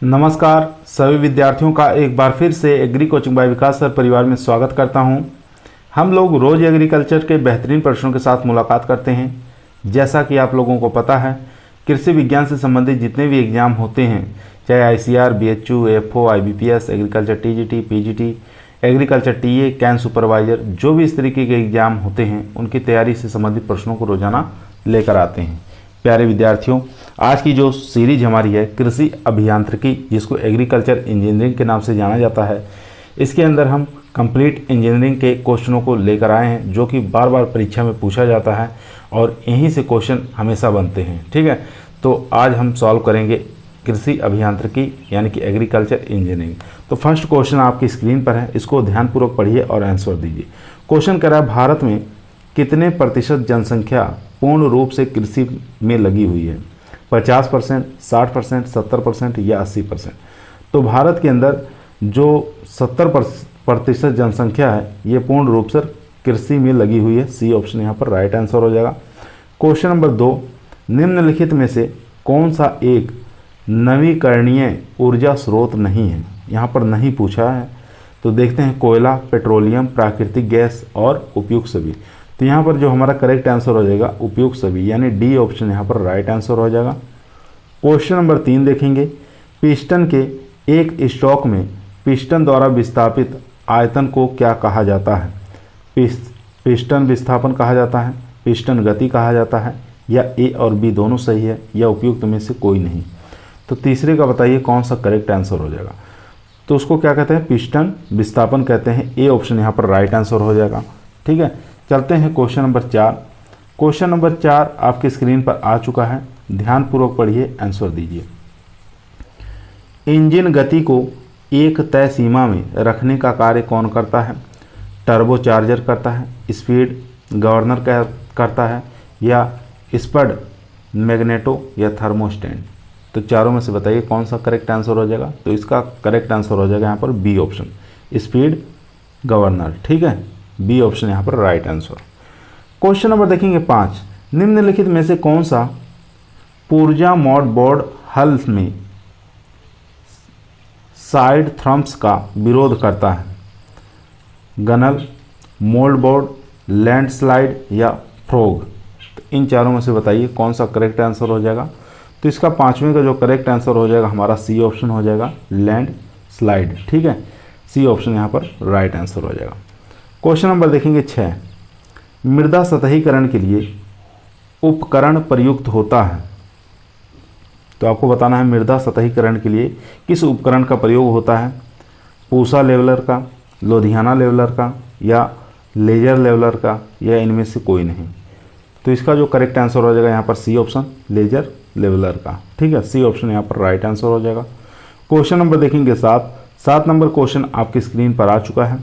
नमस्कार सभी विद्यार्थियों का एक बार फिर से एग्री कोचिंग बाय विकास सर परिवार में स्वागत करता हूं। हम लोग रोज़ एग्रीकल्चर के बेहतरीन प्रश्नों के साथ मुलाकात करते हैं। जैसा कि आप लोगों को पता है, कृषि विज्ञान से संबंधित जितने भी एग्ज़ाम होते हैं, चाहे ICR, BHU, AFO, IBPS, agriculture TGT, PGT, agriculture TA, can supervisor, जो भी इस तरीके के एग्ज़ाम होते हैं उनकी तैयारी से संबंधित प्रश्नों को रोज़ाना लेकर आते हैं। प्यारे विद्यार्थियों, आज की जो सीरीज हमारी है कृषि अभियांत्रिकी, जिसको एग्रीकल्चर इंजीनियरिंग के नाम से जाना जाता है, इसके अंदर हम कंप्लीट इंजीनियरिंग के क्वेश्चनों को लेकर आए हैं, जो कि बार बार परीक्षा में पूछा जाता है और यहीं से क्वेश्चन हमेशा बनते हैं। ठीक है, तो आज हम सॉल्व करेंगे कृषि अभियांत्रिकी यानी कि एग्रीकल्चर इंजीनियरिंग। तो फर्स्ट क्वेश्चन आपकी स्क्रीन पर है, इसको ध्यानपूर्वक पढ़िए और आंसर दीजिए। क्वेश्चन कह रहा है, भारत में कितने प्रतिशत जनसंख्या पूर्ण रूप से कृषि में लगी हुई है? 50%, 60%, 70% या 80%? तो भारत के अंदर जो 70% जनसंख्या है ये पूर्ण रूप से कृषि में लगी हुई है। सी ऑप्शन यहाँ पर राइट आंसर हो जाएगा। क्वेश्चन नंबर 2, निम्नलिखित में से कौन सा एक नवीकरणीय ऊर्जा स्रोत नहीं है? यहाँ पर नहीं पूछा है, तो देखते हैं कोयला, पेट्रोलियम, प्राकृतिक गैस और उपयुक्त सभी। तो यहाँ पर जो हमारा करेक्ट आंसर हो जाएगा उपयुक्त सभी, यानी डी ऑप्शन यहाँ पर राइट आंसर हो जाएगा। क्वेश्चन नंबर 3 देखेंगे, पिस्टन के एक स्ट्रोक में पिस्टन द्वारा विस्थापित आयतन को क्या कहा जाता है? पिस्टन विस्थापन कहा जाता है, पिस्टन गति कहा जाता है, या ए और बी दोनों सही है, या उपयुक्त में से कोई नहीं? तो तीसरे का बताइए कौन सा करेक्ट आंसर हो जाएगा। तो उसको क्या कहते हैं? पिस्टन विस्थापन कहते हैं। ए ऑप्शन यहाँ पर राइट आंसर हो जाएगा। ठीक है, चलते हैं क्वेश्चन नंबर 4। क्वेश्चन नंबर 4 आपकी स्क्रीन पर आ चुका है, ध्यानपूर्वक पढ़िए, आंसर दीजिए। इंजन गति को एक तय सीमा में रखने का कार्य कौन करता है? टर्बोचार्जर करता है, स्पीड गवर्नर करता है, या स्पड मैग्नेटो, या थर्मोस्टेट? तो चारों में से बताइए कौन सा करेक्ट आंसर हो जाएगा। तो इसका करेक्ट आंसर हो जाएगा यहाँ पर बी ऑप्शन, स्पीड गवर्नर। ठीक है, बी ऑप्शन यहाँ पर राइट आंसर। क्वेश्चन नंबर देखेंगे 5, निम्नलिखित में से कौन सा पुर्जा मोड बोर्ड हल में साइड थ्रम्स का विरोध करता है? गनल, मोल्ड बोर्ड, लैंडस्लाइड, या फ्रॉग? तो इन चारों में से बताइए कौन सा करेक्ट आंसर हो जाएगा। तो इसका 5वें का जो करेक्ट आंसर हो जाएगा हमारा सी ऑप्शन हो जाएगा, लैंडस्लाइड। ठीक है, सी ऑप्शन यहाँ पर राइट आंसर हो जाएगा। क्वेश्चन नंबर देखेंगे 6, मृदा सतहीकरण के लिए उपकरण प्रयुक्त होता है? तो आपको बताना है मृदा सतहीकरण के लिए किस उपकरण का प्रयोग होता है? पूसा लेवलर का, लुधियाना लेवलर का, या लेजर लेवलर का, या इनमें से कोई नहीं? तो इसका जो करेक्ट आंसर हो जाएगा यहाँ पर सी ऑप्शन, लेजर लेवलर का। ठीक है, सी ऑप्शन यहाँ पर राइट आंसर हो जाएगा। क्वेश्चन नंबर देखेंगे 7 नंबर क्वेश्चन आपकी स्क्रीन पर आ चुका है।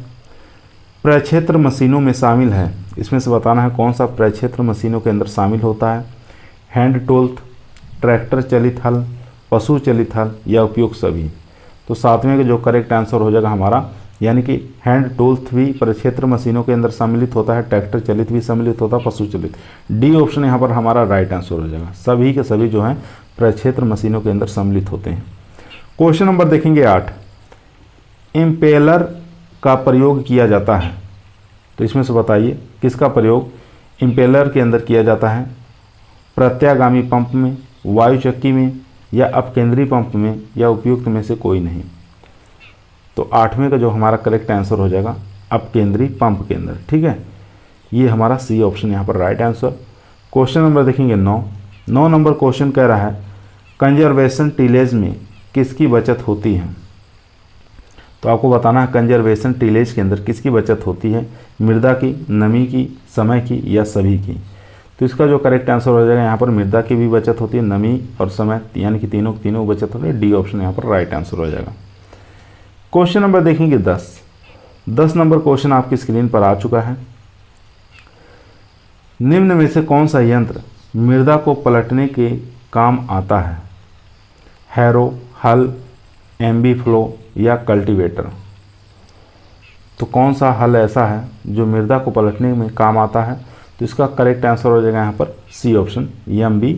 प्रक्षेत्र मशीनों में शामिल है, इसमें से बताना है कौन सा प्रक्षेत्र मशीनों के अंदर शामिल होता है? हैंड टूल्थ, ट्रैक्टर चलित हल, पशु चलित हल, या उपयुक्त सभी? तो 7वें का जो करेक्ट आंसर हो जाएगा हमारा, यानी कि हैंड टूल्थ भी प्रक्षेत्र मशीनों के अंदर सम्मिलित होता है, ट्रैक्टर चलित भी सम्मिलित होता है, पशु चलित। डी ऑप्शन यहाँ पर हमारा राइट आंसर हो जाएगा। सभी के सभी जो हैं प्रक्षेत्र मशीनों के अंदर सम्मिलित होते हैं। क्वेश्चन नंबर देखेंगे 8, इम्पेलर का प्रयोग किया जाता है? तो इसमें से बताइए किसका प्रयोग इम्पेलर के अंदर किया जाता है? प्रत्यागामी पंप में, वायु चक्की में, या अपकेंद्री पंप में, या उपयुक्त में से कोई नहीं? तो 8वें का जो हमारा करेक्ट आंसर हो जाएगा अपकेंद्री पंप के अंदर। ठीक है, ये हमारा सी ऑप्शन यहाँ पर राइट आंसर। क्वेश्चन नंबर देखेंगे 9 नंबर क्वेश्चन कह रहा है, कंजर्वेशन टिलेज में किसकी बचत होती है? तो आपको बताना है कंजर्वेशन टिलेज के अंदर किसकी बचत होती है? मृदा की, नमी की, समय की, या सभी की? तो इसका जो करेक्ट आंसर हो जाएगा यहाँ पर मृदा की भी बचत होती है, नमी और समय, यानी कि तीनों बचत होती है। डी ऑप्शन यहाँ पर राइट आंसर हो जाएगा। क्वेश्चन नंबर देखेंगे 10 नंबर क्वेश्चन आपकी स्क्रीन पर आ चुका है। निम्न में से कौन सा यंत्र मृदा को पलटने के काम आता है? हैरो, हल, एम्बी फ्लो, या कल्टीवेटर? तो कौन सा हल ऐसा है जो मृदा को पलटने में काम आता है? तो इसका करेक्ट आंसर हो जाएगा यहाँ पर सी ऑप्शन, एम्बी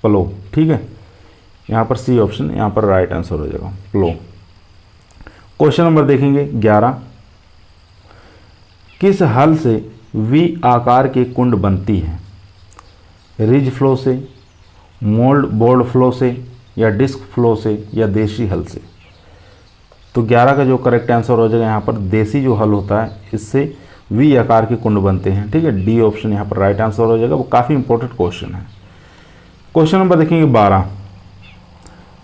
फ्लो। ठीक है, यहाँ पर सी ऑप्शन यहाँ पर राइट आंसर हो जाएगा, प्लो। क्वेश्चन नंबर देखेंगे 11, किस हल से वी आकार की कुंड बनती है? रिज फ्लो से, मोल्ड बोर्ड फ्लो से, या डिस्क फ्लो से, या देसी हल से? तो 11 का जो करेक्ट आंसर हो जाएगा यहाँ पर देसी जो हल होता है इससे वी आकार के कुंड बनते हैं, ठीक है। डी ऑप्शन यहाँ पर राइट आंसर हो जाएगा, वो काफ़ी इंपॉर्टेंट क्वेश्चन है। क्वेश्चन नंबर देखेंगे 12,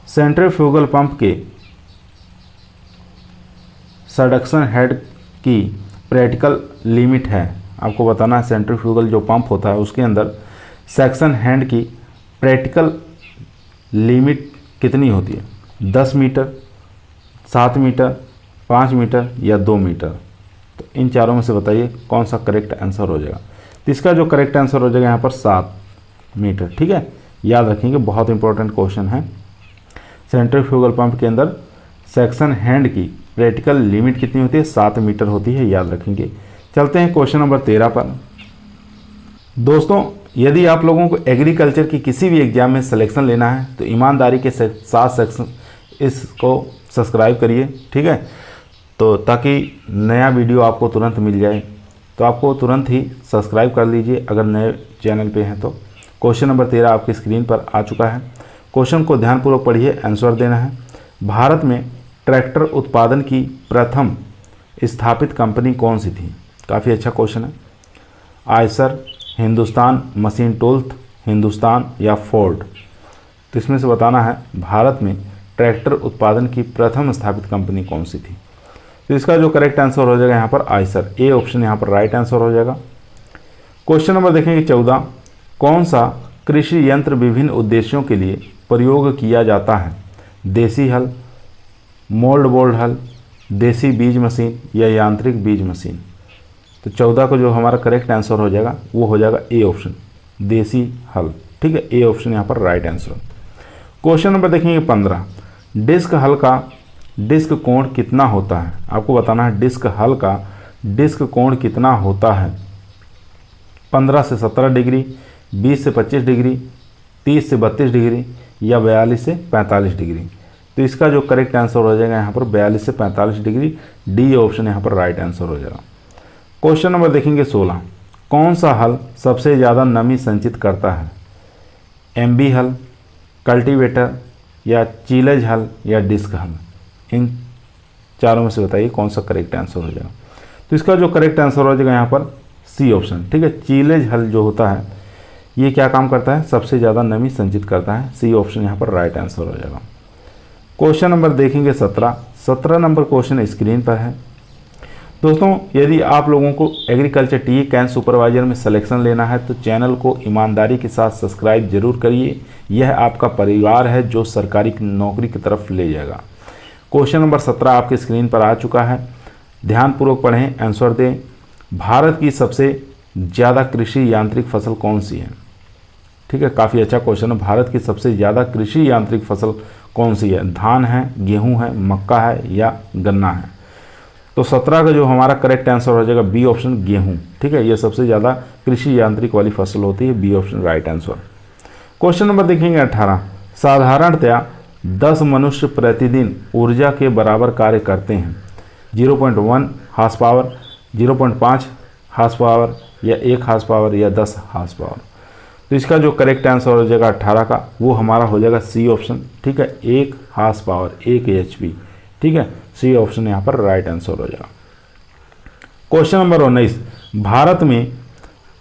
सेंट्रीफ्यूगल पंप के सडक्शन हेड की प्रैक्टिकल लिमिट है। आपको बताना है सेंट्रीफ्यूगल जो पंप होता है उसके अंदर सेक्शन हैंड की प्रैक्टिकल लिमिट कितनी होती है? 10 मीटर, 7 मीटर, 5 मीटर, या 2 मीटर? तो इन चारों में से बताइए कौन सा करेक्ट आंसर हो जाएगा। तो इसका जो करेक्ट आंसर हो जाएगा यहाँ पर 7 मीटर, ठीक है। याद रखेंगे, बहुत इंपॉर्टेंट क्वेश्चन है। सेंट्रीफ्यूगल पंप के अंदर सेक्शन हैंड की प्रैक्टिकल लिमिट कितनी होती है? 7 मीटर होती है, याद रखेंगे। चलते हैं क्वेश्चन नंबर 13 पर। दोस्तों, यदि आप लोगों को एग्रीकल्चर की किसी भी एग्जाम में सिलेक्शन लेना है तो ईमानदारी के साथ सेक्शन इसको सब्सक्राइब करिए, ठीक है। तो ताकि नया वीडियो आपको तुरंत मिल जाए, तो आपको तुरंत ही सब्सक्राइब कर लीजिए अगर नए चैनल पे हैं तो। क्वेश्चन नंबर 13 आपकी स्क्रीन पर आ चुका है। क्वेश्चन को ध्यानपूर्वक पढ़िए, आंसर देना है। भारत में ट्रैक्टर उत्पादन की प्रथम स्थापित कंपनी कौन सी थी? काफ़ी अच्छा क्वेश्चन है। आयसर, हिंदुस्तान मशीन टूल्स, हिंदुस्तान, या फोर्ड? तो इसमें से बताना है भारत में ट्रैक्टर उत्पादन की प्रथम स्थापित कंपनी कौन सी थी। तो इसका जो करेक्ट आंसर हो जाएगा यहाँ पर आयसर, ए ऑप्शन यहाँ पर राइट आंसर हो जाएगा। क्वेश्चन नंबर देखेंगे 14, कौन सा कृषि यंत्र विभिन्न उद्देश्यों के लिए प्रयोग किया जाता है? देसी हल, मोल्ड बोर्ड हल, देसी बीज मशीन, या यांत्रिक बीज मशीन? तो 14 को जो हमारा करेक्ट आंसर हो जाएगा वो हो जाएगा ए ऑप्शन, देसी हल, ठीक है। ए ऑप्शन यहाँ पर राइट आंसर। क्वेश्चन नंबर देखेंगे 15, डिस्क हल का डिस्क कोण कितना होता है? आपको बताना है डिस्क हल का डिस्क कोण कितना होता है? 15 से 17 डिग्री, 20 से 25 डिग्री, 30 से 32 डिग्री, या 42 से 45 डिग्री? तो इसका जो करेक्ट आंसर हो जाएगा यहाँ पर 42 से 45 डिग्री, डी ऑप्शन यहाँ पर राइट आंसर हो जाएगा। क्वेश्चन नंबर देखेंगे 16, कौन सा हल सबसे ज़्यादा नमी संचित करता है? एमबी हल, कल्टीवेटर, या चीलेज हल, या डिस्क हल? इन चारों में से बताइए कौन सा करेक्ट आंसर हो जाएगा। तो इसका जो करेक्ट आंसर हो जाएगा यहाँ पर सी ऑप्शन, ठीक है। चीलेज हल जो होता है ये क्या काम करता है? सबसे ज़्यादा नमी संचित करता है। सी ऑप्शन यहाँ पर राइट आंसर हो जाएगा। क्वेश्चन नंबर देखेंगे 17 नंबर क्वेश्चन स्क्रीन पर है। दोस्तों, यदि आप लोगों को एग्रीकल्चर टी कैंप सुपरवाइजर में सिलेक्शन लेना है तो चैनल को ईमानदारी के साथ सब्सक्राइब जरूर करिए। यह आपका परिवार है जो सरकारी नौकरी की तरफ ले जाएगा। क्वेश्चन नंबर 17 आपके स्क्रीन पर आ चुका है, ध्यानपूर्वक पढ़ें, आंसर दें। भारत की सबसे ज़्यादा कृषि यांत्रिक फसल कौन सी है? ठीक है, काफ़ी अच्छा क्वेश्चन है। भारत की सबसे ज़्यादा कृषि यांत्रिक फसल कौन सी है? धान है, गेहूँ है, मक्का है, या गन्ना है? तो 17 का जो हमारा करेक्ट आंसर हो जाएगा बी ऑप्शन, गेहूँ, ठीक है। ये सबसे ज़्यादा कृषि यांत्रिक वाली फसल होती है, B option right answer. Question number देखेंगे 18, साधारणतया 10 मनुष्य प्रतिदिन ऊर्जा के बराबर कार्य करते हैं। 0.1 हार्स पावर, 0.5 हार्स पावर, या 1 हार्स पावर, या 10 हार्स पावर? तो इसका जो करेक्ट आंसर हो जाएगा 18 का वो हमारा हो जाएगा सी ऑप्शन, ठीक है। 1 हार्स पावर, 1 HP, ठीक है। सी ऑप्शन यहाँ पर राइट आंसर हो जाएगा। क्वेश्चन नंबर 19, भारत में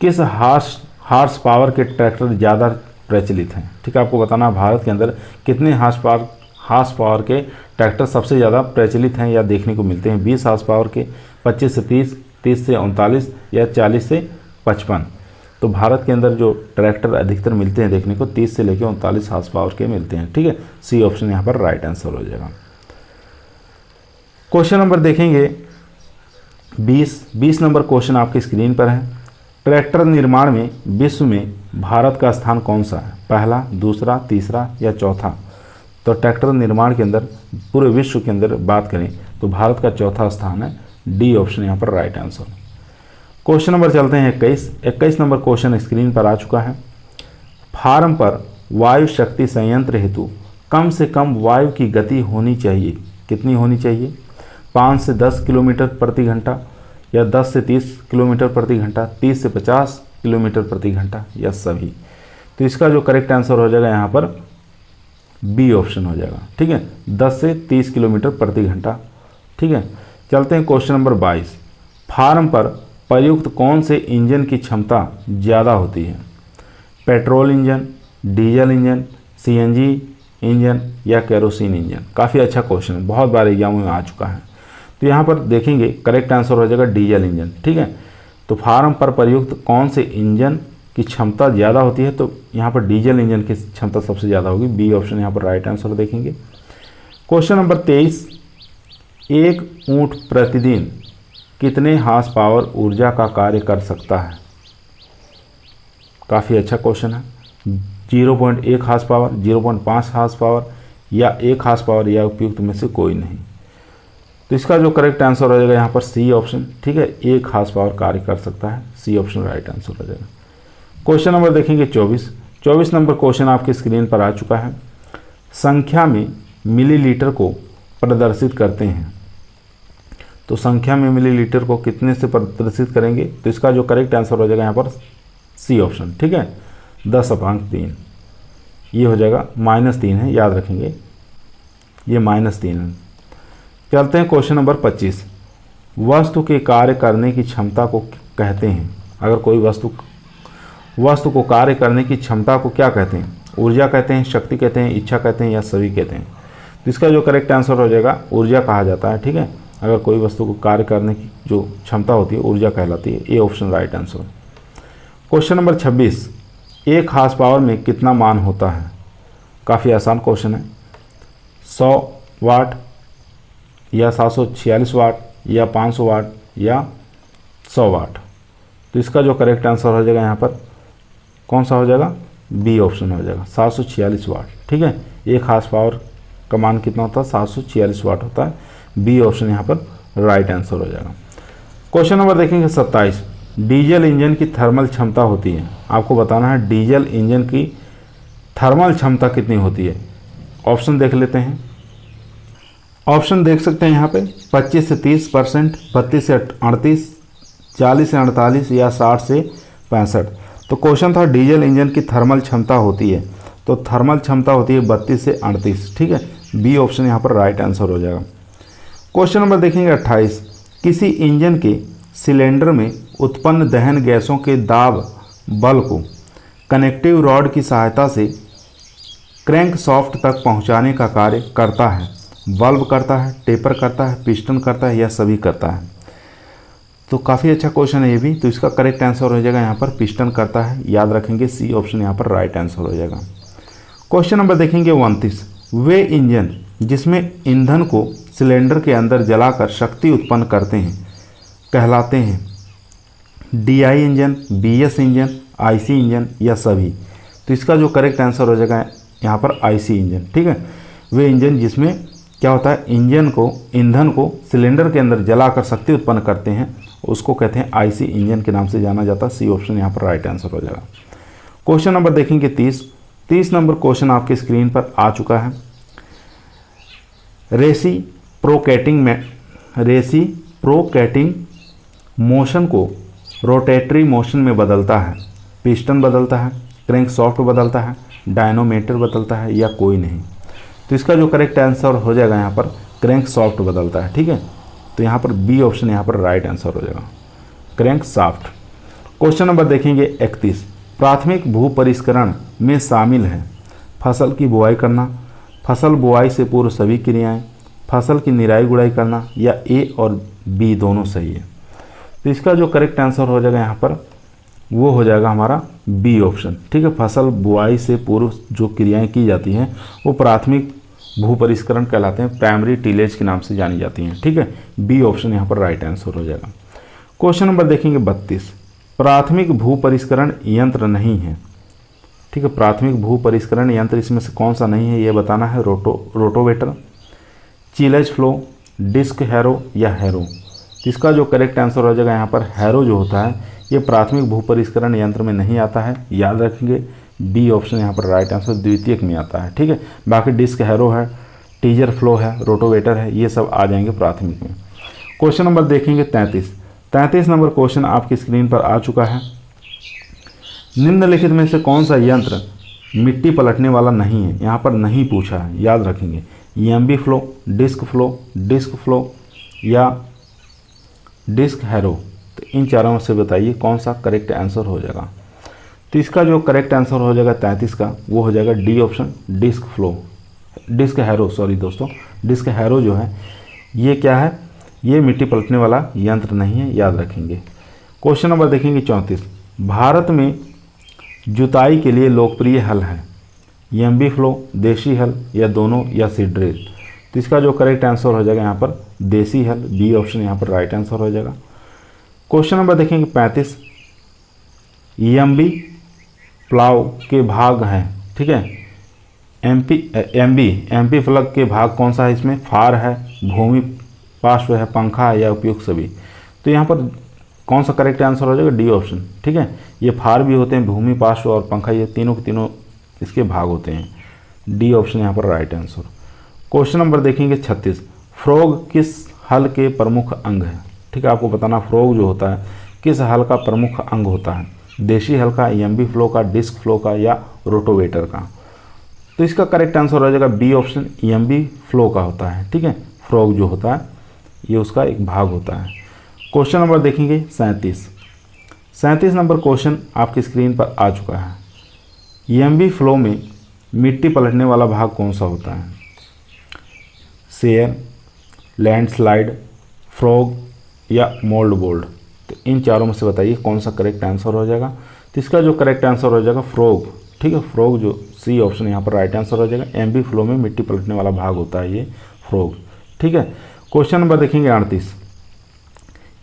किस हार्स पावर के ट्रैक्टर ज़्यादा प्रचलित हैं? ठीक है, आपको बताना भारत के अंदर कितने हार्स पावर के ट्रैक्टर सबसे ज़्यादा प्रचलित हैं या देखने को मिलते हैं। 20 हार्स पावर के, 25 से 30, 30 से 39, या 40 से 55? तो भारत के अंदर जो ट्रैक्टर अधिकतर मिलते हैं देखने को 30 से लेकर 39 हार्स पावर के मिलते हैं, ठीक है। सी ऑप्शन यहाँ पर राइट आंसर हो जाएगा। क्वेश्चन नंबर देखेंगे 20 नंबर क्वेश्चन आपकी स्क्रीन पर है। ट्रैक्टर निर्माण में विश्व में भारत का स्थान कौन सा है? पहला, दूसरा, तीसरा, या चौथा? तो ट्रैक्टर निर्माण के अंदर पूरे विश्व के अंदर बात करें तो भारत का चौथा स्थान है, डी ऑप्शन यहाँ पर राइट आंसर। क्वेश्चन नंबर चलते हैं 21 नंबर क्वेश्चन स्क्रीन पर आ चुका है। फार्म पर वायु शक्ति संयंत्र हेतु कम से कम वायु की गति होनी चाहिए, कितनी होनी चाहिए? 5 से 10 किलोमीटर प्रति घंटा, या 10 से 30 किलोमीटर प्रति घंटा, 30 से 50 किलोमीटर प्रति घंटा, या सभी। तो इसका जो करेक्ट आंसर हो जाएगा यहाँ पर बी ऑप्शन हो जाएगा। ठीक है, 10 से 30 किलोमीटर प्रति घंटा। ठीक है, चलते हैं क्वेश्चन नंबर 22। फार्म पर प्रयुक्त कौन से इंजन की क्षमता ज़्यादा होती है? Petrol engine, diesel engine, CNG engine, या केरोसिन इंजन? काफ़ी अच्छा क्वेश्चन है, बहुत बार एग्जाम में आ चुका है। तो यहाँ पर देखेंगे करेक्ट आंसर हो जाएगा डीजल इंजन। ठीक है, तो फार्म पर प्रयुक्त कौन से इंजन की क्षमता ज़्यादा होती है? तो यहाँ पर डीजल इंजन की क्षमता सबसे ज़्यादा होगी। बी ऑप्शन यहाँ पर राइट आंसर देखेंगे। Question number 23। एक ऊँट प्रतिदिन कितने हार्स पावर ऊर्जा का कार्य कर सकता है? काफ़ी अच्छा क्वेश्चन है। 0.1 हार्स पावर, 0.5 हार्स पावर, या 1 हार्स पावर, या उपयुक्त में से कोई नहीं। तो इसका जो करेक्ट आंसर हो जाएगा यहाँ पर सी ऑप्शन। ठीक है, 1 हार्स पावर कार्य कर सकता है। सी ऑप्शन राइट आंसर हो जाएगा। क्वेश्चन नंबर देखेंगे 24। 24 नंबर क्वेश्चन आपकी स्क्रीन पर आ चुका है। संख्या में मिलीलीटर को प्रदर्शित करते हैं। तो संख्या में मिलीलीटर को कितने से प्रदर्शित करेंगे? तो इसका जो करेक्ट आंसर हो जाएगा यहाँ पर सी ऑप्शन। ठीक है, 10/3 ये हो जाएगा। -3 है, याद रखेंगे, ये -3 है। चलते हैं क्वेश्चन नंबर 25। वस्तु के कार्य करने की क्षमता को कहते हैं? अगर कोई वस्तु को कार्य करने की क्षमता को क्या कहते हैं? ऊर्जा कहते हैं, शक्ति कहते हैं, इच्छा कहते हैं, या सभी कहते हैं? तो इसका जो करेक्ट आंसर हो जाएगा ऊर्जा कहा जाता है। ठीक है, अगर कोई वस्तु को कार्य करने की जो क्षमता होती है ऊर्जा कहलाती है। A option right answer. Question number 26। 1 horse power में कितना मान होता है? काफ़ी आसान क्वेश्चन है। 100 वाट, या 746 वाट, या 500 वाट, या 100 वाट? तो इसका जो करेक्ट आंसर हो जाएगा यहाँ पर कौन सा हो जाएगा? बी ऑप्शन हो जाएगा, 746 वाट। ठीक है, 1 हार्स पावर का मान कितना होता है? 746 वाट होता है। बी ऑप्शन यहाँ पर राइट आंसर हो जाएगा। क्वेश्चन नंबर देखेंगे 27। डीजल इंजन की थर्मल क्षमता होती है। आपको बताना है डीजल इंजन की थर्मल क्षमता कितनी होती है। ऑप्शन देख लेते हैं। ऑप्शन देख सकते हैं यहाँ पे 25 से 30%, 32 से 38, 40 से 48, या 60 से 65। तो क्वेश्चन था डीजल इंजन की थर्मल क्षमता होती है, तो थर्मल क्षमता होती है 32 से 38। ठीक है, बी ऑप्शन यहाँ पर राइट आंसर हो जाएगा। क्वेश्चन नंबर देखेंगे 28। किसी इंजन के सिलेंडर में उत्पन्न दहन गैसों के दाब बल को कनेक्टिव रॉड की सहायता से क्रैंकशाफ्ट तक पहुंचाने का कार्य करता है? वाल्व करता है, टेपर करता है, पिस्टन करता है, या सभी करता है? तो काफ़ी अच्छा क्वेश्चन है ये भी। तो इसका करेक्ट आंसर हो जाएगा यहाँ पर पिस्टन करता है। याद रखेंगे, सी ऑप्शन यहाँ पर राइट आंसर हो जाएगा। क्वेश्चन नंबर देखेंगे 29। वे इंजन जिसमें ईंधन को सिलेंडर के अंदर जलाकर शक्ति उत्पन्न करते हैं कहलाते हैं? DI engine, BS engine, IC engine, या सभी? तो इसका जो करेक्ट आंसर हो जाएगा यहाँ पर आईसी इंजन। ठीक है, वे इंजन जिसमें क्या होता है, ईंधन को सिलेंडर के अंदर जलाकर शक्ति उत्पन्न करते हैं, उसको कहते हैं आईसी इंजन के नाम से जाना जाता है। सी ऑप्शन यहाँ पर राइट आंसर हो जाएगा। क्वेश्चन नंबर देखेंगे 30। 30 नंबर क्वेश्चन आपके स्क्रीन पर आ चुका है। रेसिप्रोकेटिंग मोशन को रोटेटरी मोशन में बदलता है? पिस्टन बदलता है, क्रैंकशाफ्ट बदलता है, डायनोमीटर बदलता है, या कोई नहीं? तो इसका जो करेक्ट आंसर हो जाएगा यहाँ पर क्रैंकशाफ्ट बदलता है। ठीक है, तो यहाँ पर बी ऑप्शन यहाँ पर राइट आंसर हो जाएगा, क्रैंकशाफ्ट। क्वेश्चन नंबर देखेंगे 31। प्राथमिक भू परिष्करण में शामिल है फसल की बुआई करना, फसल बुआई से पूर्व सभी क्रियाएं, फसल की निराई गुड़ाई करना, या ए और बी दोनों सही है? तो इसका जो करेक्ट आंसर हो जाएगा यहाँ पर वो हो जाएगा हमारा बी ऑप्शन। ठीक है, फसल बुआई से पूर्व जो क्रियाएं की जाती हैं वो प्राथमिक भू परिष्करण कहलाते हैं, प्राइमरी टिलेज के नाम से जानी जाती हैं। ठीक है, बी ऑप्शन यहाँ पर राइट आंसर हो जाएगा। क्वेश्चन नंबर देखेंगे 32। प्राथमिक भू परिष्करण यंत्र नहीं है। ठीक है, प्राथमिक भू परिष्करण यंत्र इसमें से कौन सा नहीं है ये बताना है। रोटोवेटर, चिलेज फ्लो, डिस्क हैरो, या हैरो? इसका जो करेक्ट आंसर हो जाएगा यहाँ पर हैरो जो होता है ये प्राथमिक भू परिष्करण यंत्र में नहीं आता है। याद रखेंगे, बी ऑप्शन यहाँ पर राइट आंसर द्वितीयक में आता है। ठीक है, बाकी डिस्क हैरो है, टीजर फ्लो है, रोटोवेटर है, ये सब आ जाएंगे प्राथमिक में। क्वेश्चन नंबर देखेंगे 33 नंबर क्वेश्चन आपकी स्क्रीन पर आ चुका है। निम्नलिखित में से कौन सा यंत्र मिट्टी पलटने वाला नहीं है? यहाँ पर नहीं पूछा है, याद रखेंगे। ईएमबी फ्लो, डिस्क फ्लो या डिस्क हैरो। तो इन चारों में से बताइए कौन सा करेक्ट आंसर हो जाएगा। तो इसका जो करेक्ट आंसर हो जाएगा 33 का, वो हो जाएगा D option, disc harrow. Sorry दोस्तों, डिस्क हैरो जो है ये क्या है? ये मिट्टी पलटने वाला यंत्र नहीं है, याद रखेंगे। क्वेश्चन नंबर देखेंगे 34। भारत में जुताई के लिए लोकप्रिय हल है ईएमबी फ्लो, देसी हल या दोनों या सीड ड्रिल। तो इसका जो करेक्ट आंसर हो जाएगा यहाँ पर देसी हल, बी ऑप्शन यहाँ पर राइट आंसर हो जाएगा। क्वेश्चन नंबर देखेंगे 35। ईएमबी प्लाव के भाग हैं, ठीक है। एमपी फ्लग के भाग कौन सा है? इसमें फार है, भूमि पार्श्व है, पंखा है या उपयुक्त सभी। तो यहाँ पर कौन सा करेक्ट आंसर हो जाएगा? D option. ठीक है, ये फार भी होते हैं, भूमि पार्श्व और पंखा, ये तीनों के तीनों इसके भाग होते हैं। डी ऑप्शन यहाँ पर राइट आंसर। क्वेश्चन नंबर देखेंगे 36। फ्रॉग किस हल के प्रमुख अंग है? ठीक है, आपको बताना फ्रॉग जो होता है किस हल का प्रमुख अंग होता है? देसी हल का, ईएमबी फ्लो का, डिस्क फ्लो का या रोटोवेटर का। तो इसका करेक्ट आंसर हो जाएगा बी ऑप्शन, ईएमबी फ्लो का होता है। ठीक है, फ्रॉग जो होता है ये उसका एक भाग होता है। क्वेश्चन नंबर देखेंगे 37 नंबर क्वेश्चन आपकी स्क्रीन पर आ चुका है। ईएमबी फ्लो में मिट्टी पलटने वाला भाग कौन सा होता है? शेयर, लैंडस्लाइड, फ्रॉग या मोल्ड बोल्ड। तो इन चारों में से बताइए कौन सा करेक्ट आंसर हो जाएगा। तो इसका जो करेक्ट आंसर हो जाएगा फ्रॉग। ठीक है, फ्रॉग जो सी ऑप्शन यहाँ पर राइट आंसर हो जाएगा। ईएमबी फ्लो में मिट्टी पलटने वाला भाग होता है ये फ्रॉग। ठीक है, क्वेश्चन नंबर देखेंगे 38।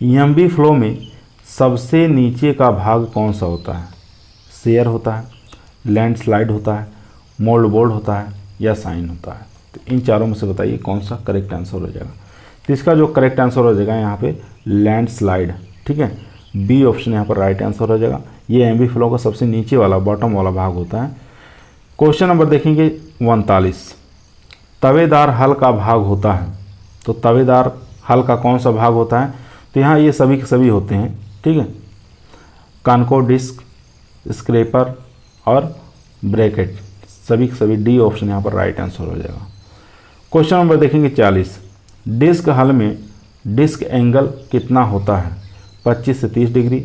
ईएमबी फ्लो में सबसे नीचे का भाग कौन सा होता है? शेयर होता है, लैंडस्लाइड होता है, मोल्ड बोल्ड होता है या साइन होता है। तो इन चारों में से बताइए कौन सा करेक्ट आंसर हो जाएगा। तो इसका जो करेक्ट आंसर हो जाएगा यहाँ पे लैंडस्लाइड। ठीक है, बी ऑप्शन यहाँ पर राइट आंसर हो जाएगा। ये ईएमबी फ्लो का सबसे नीचे वाला बॉटम वाला भाग होता है। क्वेश्चन नंबर देखेंगे 39। तवेदार हल का भाग होता है। तो तवेदार हल का कौन सा भाग होता है? तो यहाँ ये सभी के सभी होते हैं। ठीक है, कानको, डिस्क, स्क्रैपर और ब्रैकेट, सभी के सभी डी ऑप्शन यहाँ पर राइट आंसर हो जाएगा। क्वेश्चन नंबर देखेंगे 40। डिस्क हल में डिस्क एंगल कितना होता है? 25 से 30 डिग्री,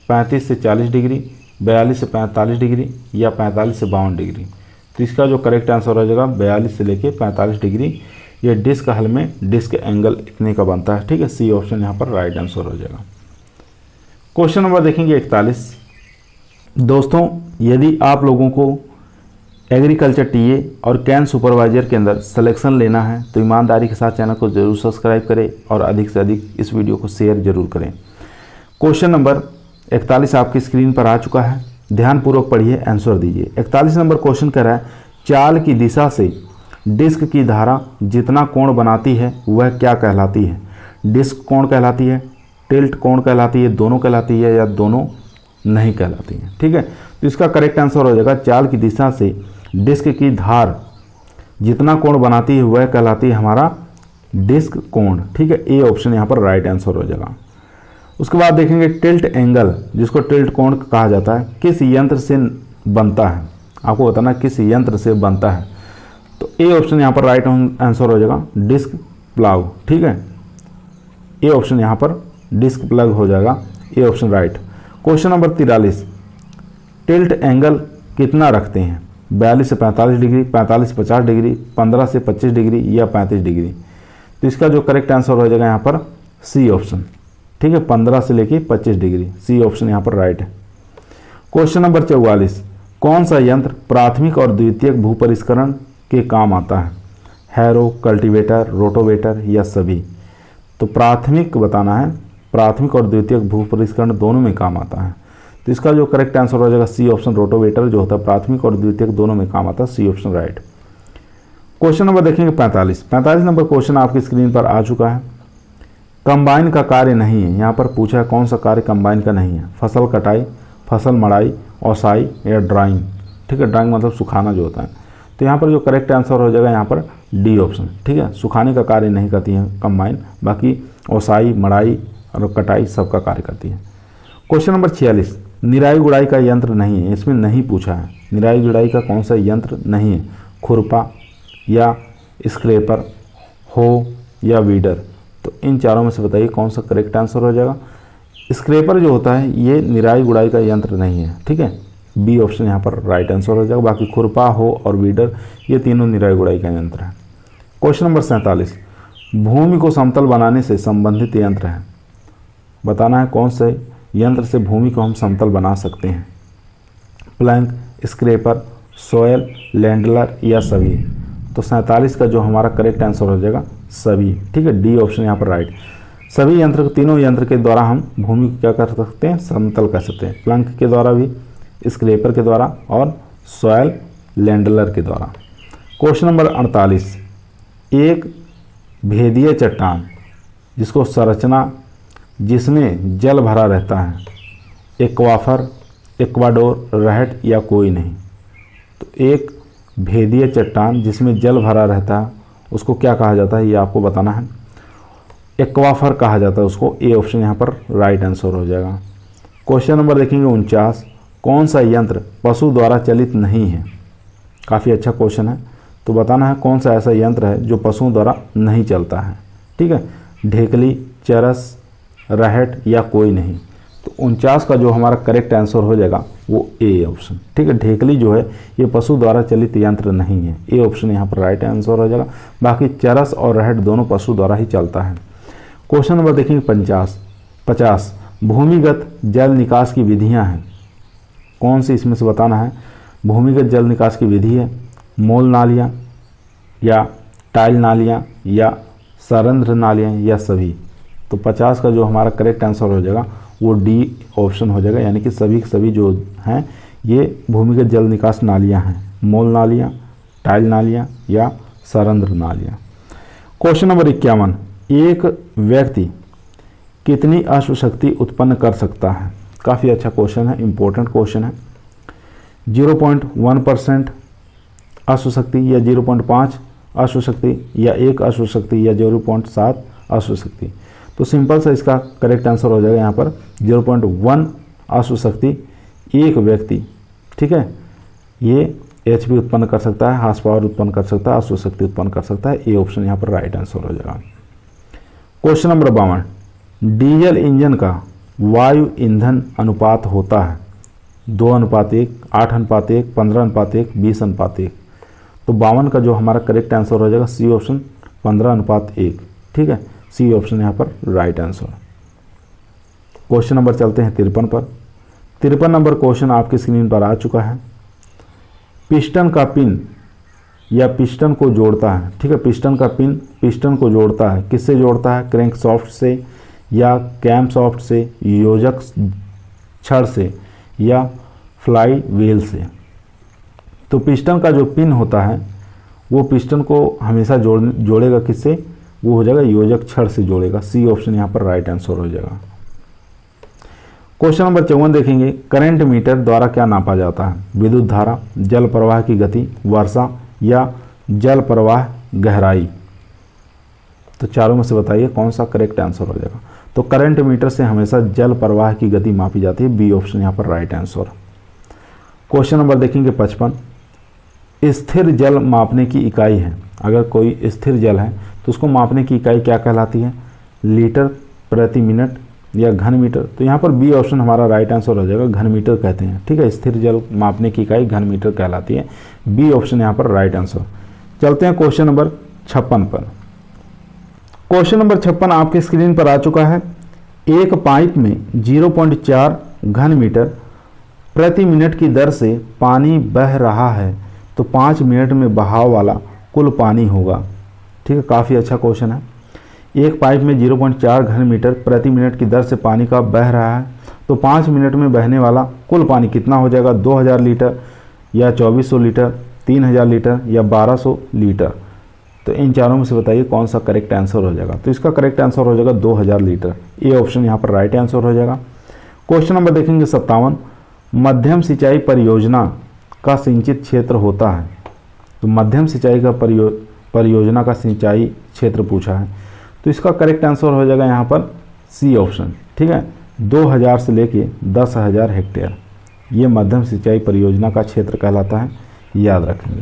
35 से 40 डिग्री, 42 से 45 डिग्री या 45 से 52 डिग्री। तो इसका जो करेक्ट आंसर हो जाएगा 42 से लेके 45 डिग्री। ये डिस्क हल में डिस्क एंगल इतने का बनता है। ठीक है, सी ऑप्शन यहाँ पर राइट आंसर हो जाएगा। क्वेश्चन नंबर देखेंगे 41। दोस्तों, यदि आप लोगों को एग्रीकल्चर टीए और कैन सुपरवाइजर के अंदर सिलेक्शन लेना है तो ईमानदारी के साथ चैनल को जरूर सब्सक्राइब करें और अधिक से अधिक इस वीडियो को शेयर जरूर करें। क्वेश्चन नंबर 41 आपकी स्क्रीन पर आ चुका है, ध्यानपूर्वक पढ़िए, आंसर दीजिए। 41 नंबर क्वेश्चन कह रहा है चाल की दिशा से डिस्क की धारा जितना कोण बनाती है वह क्या कहलाती है? डिस्क कोण कहलाती है, टिल्ट कोण कहलाती है, दोनों कहलाती है या दोनों नहीं कहलाती है। ठीक है, तो इसका करेक्ट आंसर हो जाएगा चाल की दिशा से डिस्क की धार जितना कोण बनाती है वह कहलाती है हमारा डिस्क कोण। ठीक है, ए ऑप्शन यहाँ पर राइट आंसर हो जाएगा। उसके बाद देखेंगे टिल्ट एंगल, जिसको टिल्ट कोण कहा जाता है, किस यंत्र से बनता है? आपको बताना किस यंत्र से बनता है। तो ए ऑप्शन यहाँ पर राइट आंसर हो जाएगा डिस्क प्लाव। ठीक है, ए ऑप्शन यहाँ पर डिस्क प्लग हो जाएगा, ए option right. Question number 43। Tilt angle कितना रखते हैं? 42 से 45 डिग्री, 45 से 50 डिग्री, 15 से 25 डिग्री या 35 डिग्री। तो इसका जो करेक्ट आंसर हो जाएगा यहाँ पर सी ऑप्शन। ठीक है, 15 से लेके 25 डिग्री, सी ऑप्शन यहाँ पर राइट है। Question number 44। कौन सा यंत्र प्राथमिक और द्वितीयक भूपरिष्करण के काम आता है? हैरो, कल्टीवेटर, रोटोवेटर या सभी। तो प्राथमिक बताना है, प्राथमिक और द्वितीयक भूपरिष्करण दोनों में काम आता है। तो इसका जो करेक्ट आंसर हो जाएगा सी ऑप्शन, रोटोवेटर जो होता है प्राथमिक और द्वितीयक दोनों में काम आता है, C option right. Question number देखेंगे 45 नंबर क्वेश्चन आपकी स्क्रीन पर आ चुका है। कंबाइन का कार्य नहीं है, यहाँ पर पूछा है कौन सा कार्य कंबाइन का नहीं है? फसल कटाई, फसल मड़ाई, ओसाई या ड्राइंग। ठीक है, ड्राइंग मतलब सुखाना जो होता है। तो यहाँ पर जो करेक्ट आंसर हो जाएगा यहाँ पर डी ऑप्शन, ठीक है। सुखाने का कार्य नहीं करती है कंबाइन, बाकी ओसाई, मड़ाई और कटाई सबका कार्य करती है। क्वेश्चन नंबर 46, निराई गुड़ाई का यंत्र नहीं है, इसमें नहीं पूछा है। निराई गुड़ाई का कौन सा यंत्र नहीं है? खुरपा या स्क्रैपर, हो या वीडर। तो इन चारों में से बताइए कौन सा करेक्ट आंसर हो जाएगा। स्क्रैपर जो होता है ये निराई गुड़ाई का यंत्र नहीं है, ठीक है। बी ऑप्शन यहाँ पर राइट आंसर हो जाएगा। बाकी खुरपा, हो और वीडर ये तीनों निराई गुड़ाई का यंत्र है। क्वेश्चन नंबर 47, भूमि को समतल बनाने से संबंधित यंत्र है। बताना है कौन से यंत्र से भूमि को हम समतल बना सकते हैं। प्लैंक, स्क्रैपर, सॉयल लैंडलर या सभी। तो 47 का जो हमारा करेक्ट आंसर हो जाएगा सभी, ठीक है। डी ऑप्शन यहाँ पर राइट। सभी यंत्र, तीनों यंत्र के द्वारा हम भूमि को क्या कर सकते हैं? समतल कर सकते हैं। प्लंक के द्वारा भी, स्क्रैपर के द्वारा और सॉयल लैंडलर के द्वारा। क्वेश्चन नंबर 48, एक भेदीय चट्टान जिसको संरचना जिसमें जल भरा रहता है, एक्वाफर, एक्वाडोर, रहट या कोई नहीं। तो एक भेदीय चट्टान जिसमें जल भरा रहता है उसको क्या कहा जाता है, ये आपको बताना है। एक्वाफर कहा जाता है उसको। ए ऑप्शन यहाँ पर राइट आंसर हो जाएगा। क्वेश्चन नंबर देखेंगे 49, कौन सा यंत्र पशु द्वारा चलित नहीं है? काफ़ी अच्छा क्वेश्चन है। तो बताना है कौन सा ऐसा यंत्र है जो पशुओं द्वारा नहीं चलता है, ठीक है। ढेकली, चरस, रहट या कोई नहीं। तो 49 का जो हमारा करेक्ट आंसर हो जाएगा वो ए ऑप्शन, ठीक है। ढेकली जो है ये पशु द्वारा चलित यंत्र नहीं है। ए ऑप्शन यहाँ पर राइट आंसर हो जाएगा। बाकी चरस और रहट दोनों पशु द्वारा ही चलता है। क्वेश्चन नंबर देखेंगे 50, भूमिगत जल निकास की विधियाँ हैं। कौन सी इसमें से बताना है? भूमिगत जल निकास की विधि है मोल नालियाँ या टाइल नालियाँ या सरंध्र नालियाँ या सभी। तो 50 का जो हमारा करेक्ट आंसर हो जाएगा वो डी ऑप्शन हो जाएगा, यानी कि सभी जो हैं ये भूमिगत जल निकास नालियाँ हैं। मोल नालियाँ, टाइल नालियाँ या सरंध्र नालियाँ। क्वेश्चन नंबर 51, एक व्यक्ति कितनी अश्वशक्ति उत्पन्न कर सकता है? काफ़ी अच्छा क्वेश्चन है, इंपॉर्टेंट क्वेश्चन है। 0.1% अश्वशक्ति या 0.5 अश्वशक्ति या 1 अश्वशक्ति या 0.7 अश्वशक्ति। तो सिंपल सा इसका करेक्ट आंसर हो जाएगा यहाँ पर 0.1 अश्वशक्ति एक व्यक्ति, ठीक है। ये एचपी उत्पन्न कर सकता है, हार्स पावर उत्पन्न कर सकता है, अश्वशक्ति उत्पन्न कर सकता है। ए ऑप्शन यहाँ पर राइट आंसर हो जाएगा। क्वेश्चन नंबर 52, डीजल इंजन का वायु ईंधन अनुपात होता है 2:1, 8:1, 15:1, 20:1। तो 52 का जो हमारा करेक्ट आंसर हो जाएगा सी ऑप्शन 15:1, ठीक है। सी ऑप्शन यहाँ पर राइट आंसर। क्वेश्चन नंबर चलते हैं 53 पर। 53 नंबर क्वेश्चन आपकी स्क्रीन पर आ चुका है। पिस्टन का पिन या पिस्टन को जोड़ता है, ठीक है। पिस्टन का पिन पिस्टन को जोड़ता है, किससे जोड़ता है? क्रैंक सॉफ्ट से या कैम सॉफ्ट से, योजक छड़ से या फ्लाई व्हील से। तो पिस्टन का जो पिन होता है वो पिस्टन को हमेशा जोड़ेगा किससे? वो हो जाएगा योजक छड़ से जोड़ेगा। सी ऑप्शन यहाँ पर राइट आंसर हो जाएगा। क्वेश्चन नंबर 54 देखेंगे, करंट मीटर द्वारा क्या नापा जाता है? विद्युत धारा, जल प्रवाह की गति, वर्षा या जल प्रवाह गहराई। तो चारों में से बताइए कौन सा करेक्ट आंसर हो जाएगा। तो करंट मीटर से हमेशा जल प्रवाह की गति मापी जाती है। बी ऑप्शन यहाँ पर राइट आंसर। क्वेश्चन नंबर देखेंगे 55, स्थिर जल मापने की इकाई है। अगर कोई स्थिर जल है तो उसको मापने की इकाई क्या कहलाती है? लीटर प्रति मिनट या घन मीटर। तो यहाँ पर बी ऑप्शन हमारा राइट आंसर हो जाएगा, घन मीटर कहते हैं, ठीक है। स्थिर जल मापने की इकाई घन मीटर कहलाती है। बी ऑप्शन यहाँ पर राइट आंसर। चलते हैं क्वेश्चन नंबर 56 पर। क्वेश्चन नंबर 56 आपके स्क्रीन पर आ चुका है। एक पाइप में 0.4 घन मीटर प्रति मिनट की दर से पानी बह रहा है तो 5 मिनट में बहाव वाला कुल पानी होगा, ठीक है। काफ़ी अच्छा क्वेश्चन है। एक पाइप में 0.4 घन मीटर प्रति मिनट की दर से पानी का बह रहा है तो 5 मिनट में बहने वाला कुल पानी कितना हो जाएगा? 2000 लीटर या 2400 लीटर, 3000 लीटर या 1200 लीटर। तो इन चारों में से बताइए कौन सा करेक्ट आंसर हो जाएगा। तो इसका करेक्ट आंसर हो जाएगा 2000 लीटर। ए ऑप्शन यहाँ पर राइट आंसर हो जाएगा। क्वेश्चन नंबर देखेंगे 57, मध्यम सिंचाई परियोजना का सिंचित क्षेत्र होता है? तो मध्यम सिंचाई का परियोजना का सिंचाई क्षेत्र पूछा है, तो इसका करेक्ट आंसर हो जाएगा यहाँ पर सी ऑप्शन। ठीक है, 2000 से लेके 10,000 हेक्टेयर ये मध्यम सिंचाई परियोजना का क्षेत्र कहलाता है, याद रखेंगे।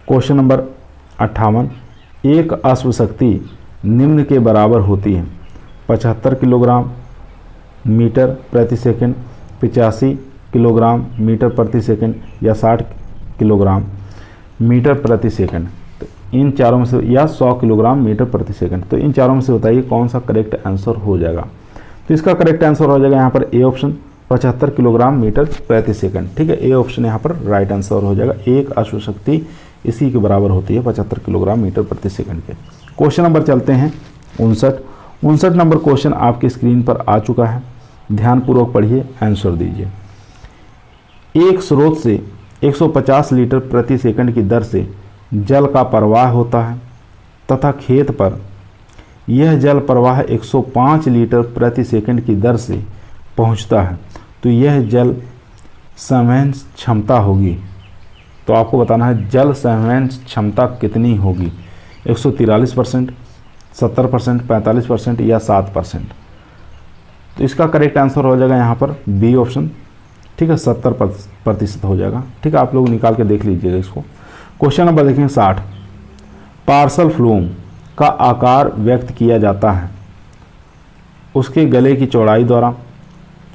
क्वेश्चन नंबर 58, एक अश्वशक्ति निम्न के बराबर होती है? 75 किलोग्राम मीटर प्रति सेकंड, 85 किलोग्राम मीटर प्रति सेकंड या 60 किलोग्राम मीटर प्रति सेकंड। तो इन चारों में से, या 100 किलोग्राम मीटर प्रति सेकंड, तो इन चारों में से बताइए कौन सा करेक्ट आंसर हो जाएगा? तो इसका करेक्ट आंसर हो जाएगा यहाँ पर ए ऑप्शन, 75 किलोग्राम मीटर प्रति सेकंड। ठीक है, ए ऑप्शन यहाँ पर राइट आंसर हो जाएगा। एक अश्वशक्ति इसी के बराबर होती है 75 किलोग्राम मीटर प्रति सेकंड के। क्वेश्चन नंबर चलते हैं 59 नंबर क्वेश्चन आपकी स्क्रीन पर आ चुका है, ध्यानपूर्वक पढ़िए, आंसर दीजिए। एक स्रोत से 150 लीटर प्रति सेकंड की दर से जल का प्रवाह होता है तथा खेत पर यह जल प्रवाह 105 लीटर प्रति सेकंड की दर से पहुंचता है, तो यह जल संवहन क्षमता होगी। तो आपको बताना है जल संवहन क्षमता कितनी होगी, 143%, 70%, 45% या 7%। तो इसका करेक्ट आंसर हो जाएगा यहाँ पर बी ऑप्शन। ठीक है, 70% हो जाएगा। ठीक है, आप लोग निकाल के देख लीजिएगा इसको। क्वेश्चन नंबर देखेंगे 60, पार्सल फ्लूम का आकार व्यक्त किया जाता है उसके गले की चौड़ाई द्वारा,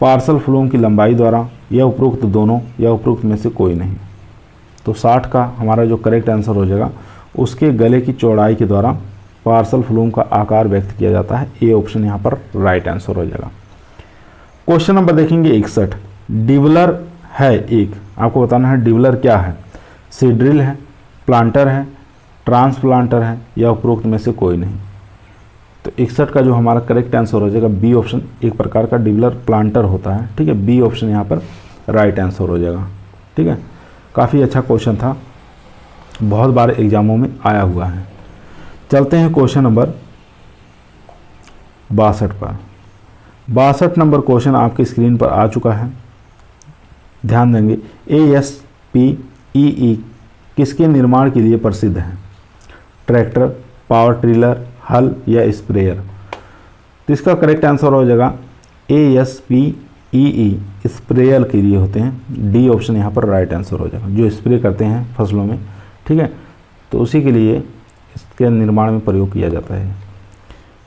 पार्सल फ्लूम की लंबाई द्वारा, या उपरोक्त दोनों, या उपरोक्त में से कोई नहीं। तो 60 का हमारा जो करेक्ट आंसर हो जाएगा, उसके गले की चौड़ाई के द्वारा पार्सल फ्लूम का आकार व्यक्त किया जाता है। ए ऑप्शन यहाँ पर राइट आंसर हो जाएगा। क्वेश्चन नंबर देखेंगे 61, डिबलर है एक, आपको बताना है डिबलर क्या है? सीड्रिल है, प्लांटर है, ट्रांसप्लांटर है, या उपरोक्त में से कोई नहीं। तो 61 का जो हमारा करेक्ट आंसर हो जाएगा बी ऑप्शन, एक प्रकार का डिबलर प्लांटर होता है। ठीक है, बी ऑप्शन यहाँ पर राइट आंसर हो जाएगा। ठीक है, काफ़ी अच्छा क्वेश्चन था, बहुत बार एग्जामों में आया हुआ है। चलते हैं क्वेश्चन नंबर 62 पर। 62 नंबर क्वेश्चन आपकी स्क्रीन पर आ चुका है, ध्यान देंगे। ASPEE किसके निर्माण के लिए प्रसिद्ध है? ट्रैक्टर, पावर टिलर, हल या स्प्रेयर? तो इसका करेक्ट आंसर हो जाएगा ASPEE, स्प्रेयर के लिए होते हैं। डी ऑप्शन यहाँ पर राइट आंसर हो जाएगा, जो स्प्रे करते हैं फसलों में। ठीक है, तो उसी के लिए इसके निर्माण में प्रयोग किया जाता है।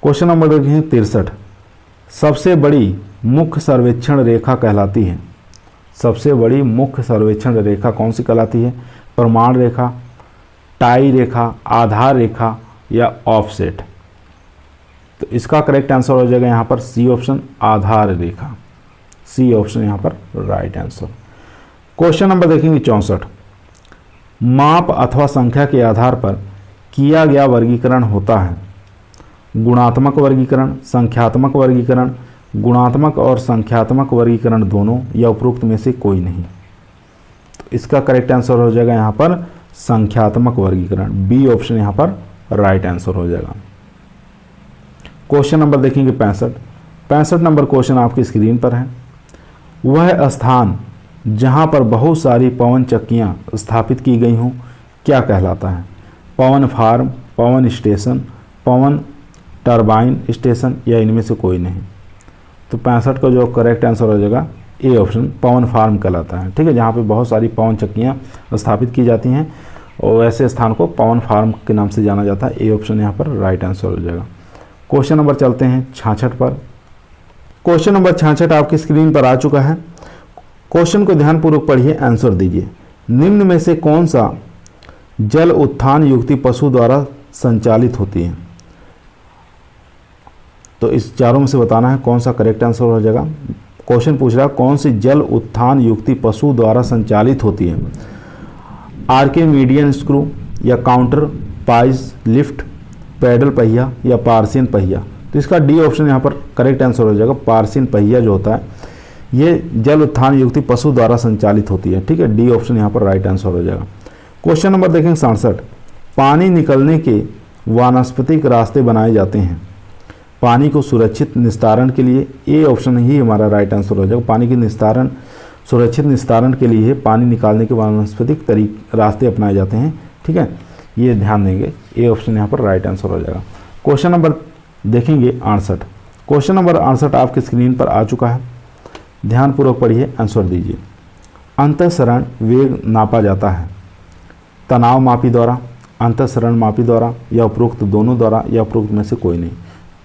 क्वेश्चन नंबर देखें 63, सबसे बड़ी मुख्य सर्वेक्षण रेखा कहलाती है? सबसे बड़ी मुख्य सर्वेक्षण रेखा कौन सी कहलाती है? प्रमाण रेखा, टाई रेखा, आधार रेखा या ऑफसेट? तो इसका करेक्ट आंसर हो जाएगा यहाँ पर सी ऑप्शन, आधार रेखा। सी ऑप्शन यहाँ पर राइट आंसर। क्वेश्चन नंबर देखेंगे 64, माप अथवा संख्या के आधार पर किया गया वर्गीकरण होता है? गुणात्मक वर्गीकरण, संख्यात्मक वर्गीकरण, गुणात्मक और संख्यात्मक वर्गीकरण दोनों, या उपरोक्त में से कोई नहीं। तो इसका करेक्ट आंसर हो जाएगा यहाँ पर संख्यात्मक वर्गीकरण। बी ऑप्शन यहाँ पर राइट आंसर हो जाएगा। क्वेश्चन नंबर देखेंगे 65 नंबर क्वेश्चन आपकी स्क्रीन पर है। वह स्थान जहाँ पर बहुत सारी पवन चक्कियाँ स्थापित की गई हों क्या कहलाता है? पवन फार्म, पवन स्टेशन, पवन टरबाइन स्टेशन, या इनमें से कोई नहीं। तो 65 का जो करेक्ट आंसर हो जाएगा ए ऑप्शन, पवन फार्म कहलाता है। ठीक है, जहाँ पे बहुत सारी पवन चक्कियाँ स्थापित की जाती हैं और ऐसे स्थान को पवन फार्म के नाम से जाना जाता है। ए ऑप्शन यहाँ पर राइट आंसर हो जाएगा। क्वेश्चन नंबर चलते हैं 66 पर। क्वेश्चन नंबर 66 आपकी स्क्रीन पर आ चुका है। क्वेश्चन को ध्यानपूर्वक पढ़िए, आंसर दीजिए। निम्न में से कौन सा जल उत्थान युक्ति पशु द्वारा संचालित होती है? तो इस चारों में से बताना है कौन सा करेक्ट आंसर हो जाएगा। क्वेश्चन पूछ रहा है कौन सी जल उत्थान युक्ति पशु द्वारा संचालित होती है? आर्किमिडियन स्क्रू, या काउंटर पाइज लिफ्ट, पैडल पहिया, या पार्सियन पहिया? तो इसका डी ऑप्शन यहाँ पर करेक्ट आंसर हो जाएगा। पार्सियन पहिया जो होता है ये जल उत्थान युक्ति पशु द्वारा संचालित होती है। ठीक है, डी ऑप्शन यहाँ पर राइट आंसर हो जाएगा। क्वेश्चन नंबर देखेंगे 67, पानी निकलने के वानस्पतिक रास्ते बनाए जाते हैं पानी को सुरक्षित निस्तारण के लिए? ए ऑप्शन ही हमारा राइट आंसर हो जाएगा। पानी की निस्तारण सुरक्षित निस्तारण के लिए पानी निकालने के वानस्पतिक रास्ते अपनाए जाते हैं। ठीक है, ये ध्यान देंगे। ए ऑप्शन यहाँ पर राइट आंसर हो जाएगा। क्वेश्चन नंबर देखेंगे 68। क्वेश्चन नंबर 68 आपकी स्क्रीन पर आ चुका है, ध्यानपूर्वक पढ़िए, आंसर दीजिए। अंतःसरण वेग नापा जाता है तनाव मापी द्वारा, अंतःसरण मापी द्वारा, या उपरोक्त दोनों द्वारा, या उपरोक्त में से कोई नहीं।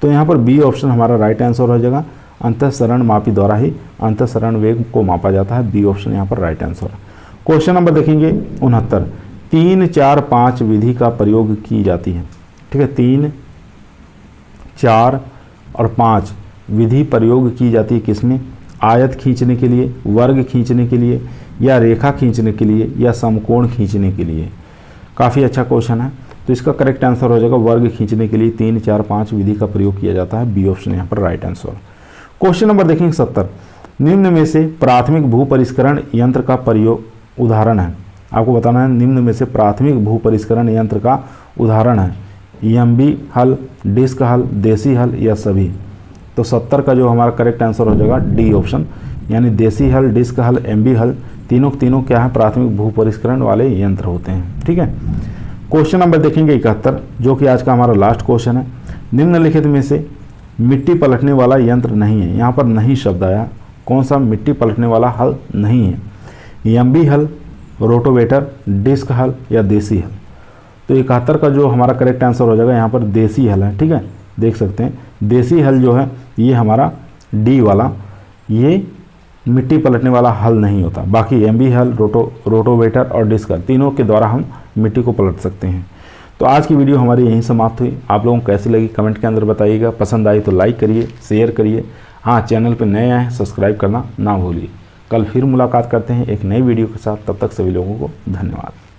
तो यहाँ पर बी ऑप्शन हमारा राइट आंसर हो जाएगा। अंतःसरण मापी द्वारा ही अंतःसरण वेग को मापा जाता है। बी ऑप्शन यहाँ पर राइट आंसर है। क्वेश्चन नंबर देखेंगे 69। 3, 4, 5 विधि का प्रयोग की जाती है। ठीक है, 3, 4 और 5 विधि प्रयोग की जाती है किसमें? आयत खींचने के लिए, वर्ग खींचने के लिए, या रेखा खींचने के लिए, या समकोण खींचने के लिए। काफ़ी अच्छा क्वेश्चन है। तो इसका करेक्ट आंसर हो जाएगा वर्ग खींचने के लिए 3, 4, 5 विधि का प्रयोग किया जाता है। बी ऑप्शन यहाँ पर राइट आंसर। क्वेश्चन नंबर देखेंगे 70। निम्न में से प्राथमिक भू परिष्करण यंत्र का प्रयोग उदाहरण है। आपको बताना है निम्न में से प्राथमिक भू परिष्करण यंत्र का उदाहरण है। एमबी हल, डिस्क हल, देसी हल, या सभी। तो 70 का जो हमारा करेक्ट आंसर हो जाएगा डी ऑप्शन, यानी देसी हल, डिस्क हल, एमबी हल, तीनों क्या है? प्राथमिक भू परिष्करण वाले यंत्र होते हैं। ठीक है, क्वेश्चन नंबर देखेंगे 71, जो कि आज का हमारा लास्ट क्वेश्चन है। निम्नलिखित में से मिट्टी पलटने वाला यंत्र नहीं है। यहाँ पर नहीं शब्द आया, कौन सा मिट्टी पलटने वाला हल नहीं है? एमबी हल, रोटोवेटर, डिस्क हल, या देसी हल। तो 71 का जो हमारा करेक्ट आंसर हो जाएगा यहाँ पर देसी हल है। ठीक है, देख सकते हैं देसी हल जो है ये हमारा डी वाला, ये मिट्टी पलटने वाला हल नहीं होता। बाकी एमबी हल, रोटोवेटर और डिस्क हल, तीनों के द्वारा हम मिट्टी को पलट सकते हैं। तो आज की वीडियो हमारी यहीं समाप्त हुई। आप लोगों को कैसी लगी कमेंट के अंदर बताइएगा। पसंद आई तो लाइक करिए, शेयर करिए। हाँ, चैनल पर नए आए हैं सब्सक्राइब करना ना भूलिए। कल फिर मुलाकात करते हैं एक नई वीडियो के साथ। तब तक सभी लोगों को धन्यवाद।